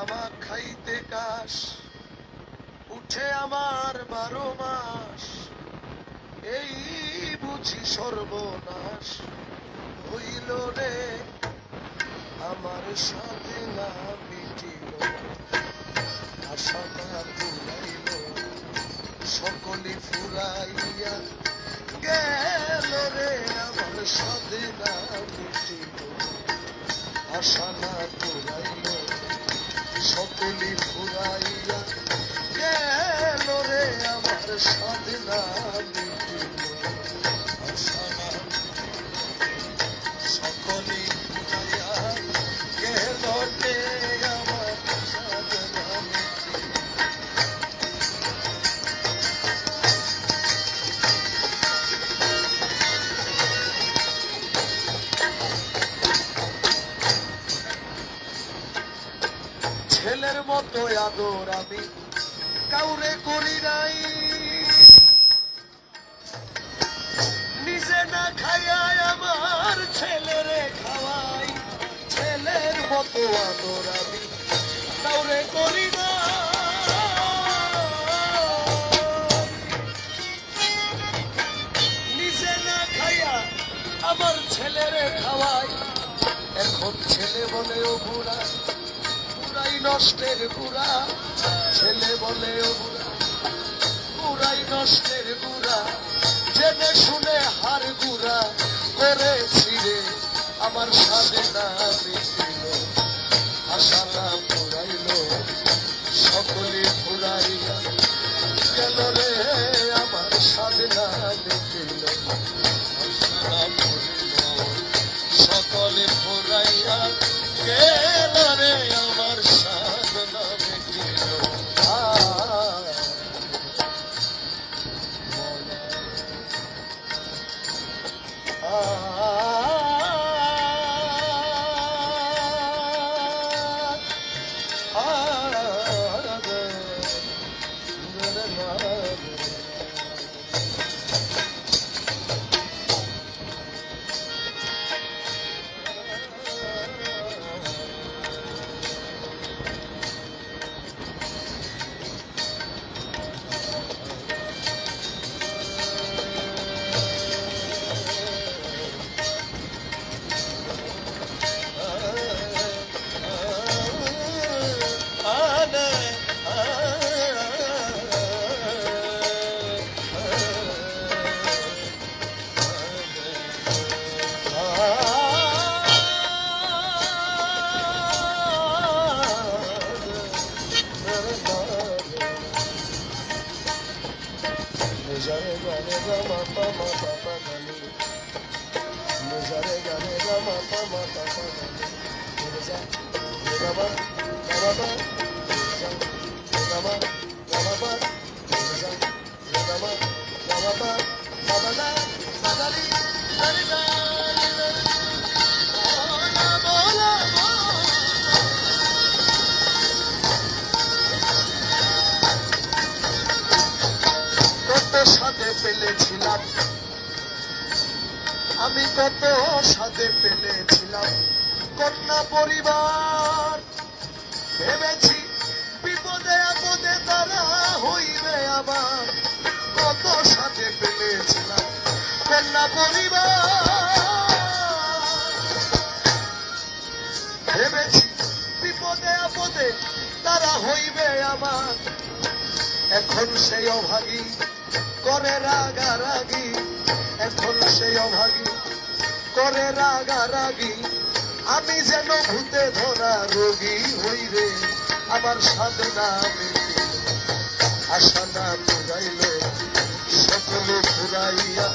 তামাক খাইতে কাশ উঠে আমার 12 মাস, এই বুঝি সর্বনাশ হইল রে আমার সাথে না মিটিল, আশা না ফুরাইল সকলে ফুরাইয়া গেল রে আমার সাথে না মিটিল, আশা না ফুরাইল সকলে ফুরাইয়া গেল রে আমার সাথে না মিটিল, আশা না সকলে ফুরাইয়া গেল রে আমার সাথে না মিটিল। ছেলের মতো আদর আমি কাউরে করি নাই, নিজে না খাইয়াই আমার ছেলেরে খাওয়াই, ছেলের মতো আদর আমি কাউরে করি না, নিজে না খাইয়া আমার ছেলেরে খাওয়াই, এখন ছেলে বলে ও বুড়া বুড়াই নষ্টের গুড়া, ছেলে বলে ও বুড়া বুড়াই নষ্টের গুড়া, জেনে শুনে হার গুড়া করেছি রে আমার সাথে না মিটিল, আশা না ফুরাইল সকলে ফুরাইয়া গেল রে আমার সাথে না মিটিল, আশা না ফুরাইল সকলে ফুরাইয়া গেল রে আমার সাথে না মিটিল। Nizare gane gama pama papa gani, nizare gane gama pama papa gani, niza gama gama pa, niza gama gama pa, niza gama gama pa, papa da padali niza সাথে পেলেছিলাম আমি, কত সাথে পেলেছিলাম কন্যা পরিবার, ভেবেছি বিপদে আপদে তারা হইবে আবার, কত সাথে পেলেছিলাম কন্যা পরিবার, ভেবেছি বিপদে আপদে তারা হইবে আমার, এখন সেই অভাগী করে রাগারাগি, এখন সেই অভাগী করে রাগারাগি, আমি যেন ভূতে ধরা রোগী হই রে আমার সাথে না মিটিল, আশা না ফুরাইল সকলে ফুরাইয়া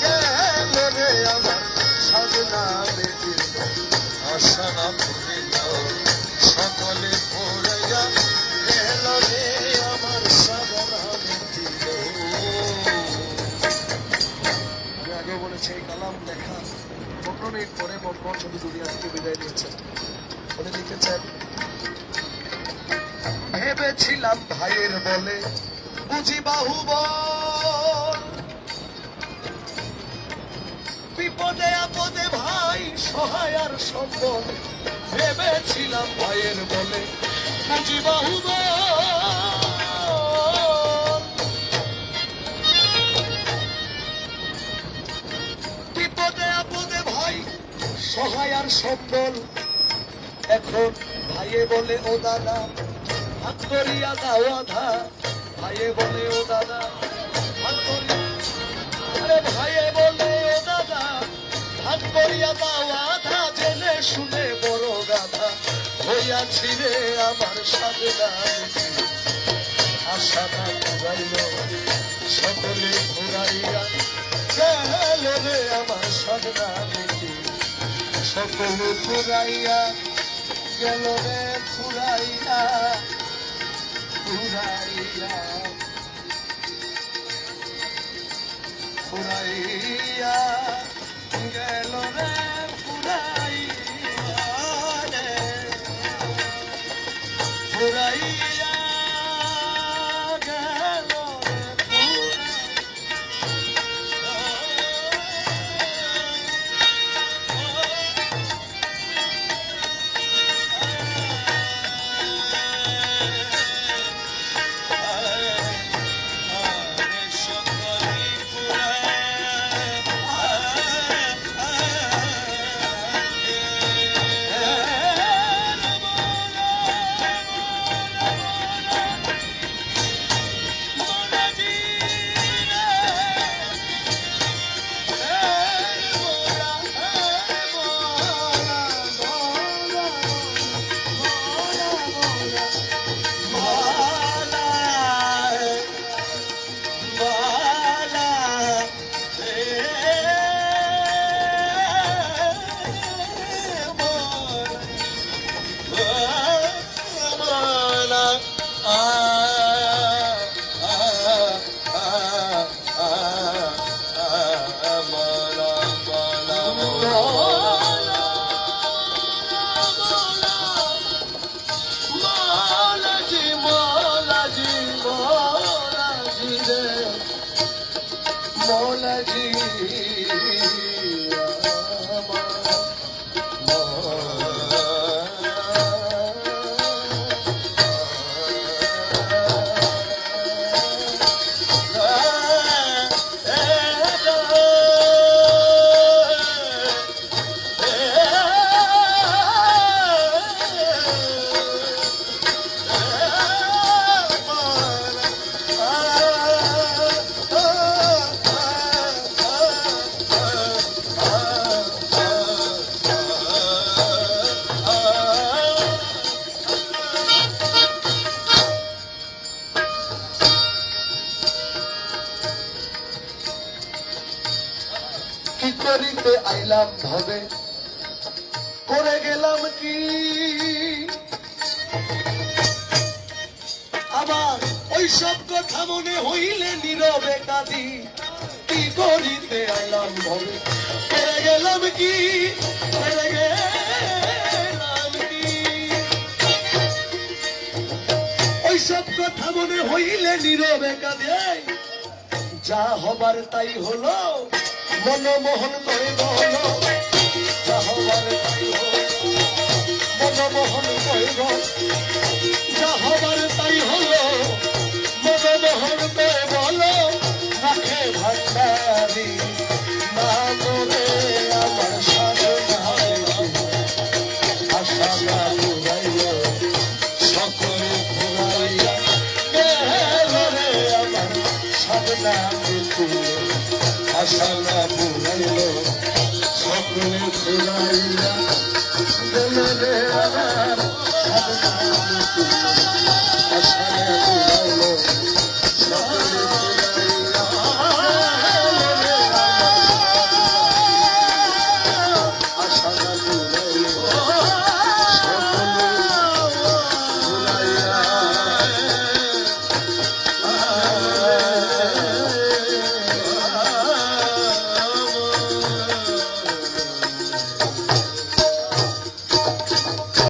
গেল রে আমার সাথে না মিটিল, আশা না ফুরাইল সকলে ফুরাইয়া গেল রে আমার সাথে না মিটিল। আগে বলেছে এই কালাম লেখা 15 মিনিট পরে মনমোহন ছবি দুনিয়া থেকে বিদায় নিয়েছেন। উনি লিখেছেন, ভেবেছিলাম ভাইয়ের বলে বুঝি বাহুবল, বিপদে আপদে ভাই সহায় আর সম্বল, ভেবেছিলাম ভাইয়ের বলে বুঝি বাহুবল বিপদে আপদে ভাই সহায় আর সম্বল এখন ভাইয়ে বলে ও দাদা হাত করিয়া দাও আধা ভাইয়ে বলে ও দাদা হাত করিয়া আরে ভাইয়ে বলে ও দাদা হাত করিয়া দাও আধা জেনে শুনে বড় গাধা হইয়াছি রে আমার সাধনা আশাটা ঘুরাইল সকলে ঘুরাইয়া গেল রে আমার সাধনা সকলে ঘুরাইয়া গেল রে ঘুরাইয়া ঘুরাইয়া ঘুরাইয়া গেল রে ঘুরাইয়া রে ঘুরাইয়া গেল রে কি করিতে আইলাম ভাবে করে গেলাম কি আবার ওই সব কথা মনে হইলে নীরবে কাঁদি কি করিতে আইলাম ভাবে করে গেলাম কি করে গেলাম কি ওই সব কথা মনে হইলে নীরবে কাঁদি যা হবার তাই হলো মনমোহন করে বল যা হবার তাই হলো মনমোহন করে বল যা হবার তাই হলো মনমোহন করে বল রাখে ভান্ডারি না করে আমার সাধনা আশা না ঘুরাইল সকলে ঘুরাইয়া গেল রে আমার সাধনা আশা না ঘুরাইল সকলে ঘুরাইয়া গেল রে আমার সাধনা আশা না ঘুরাইল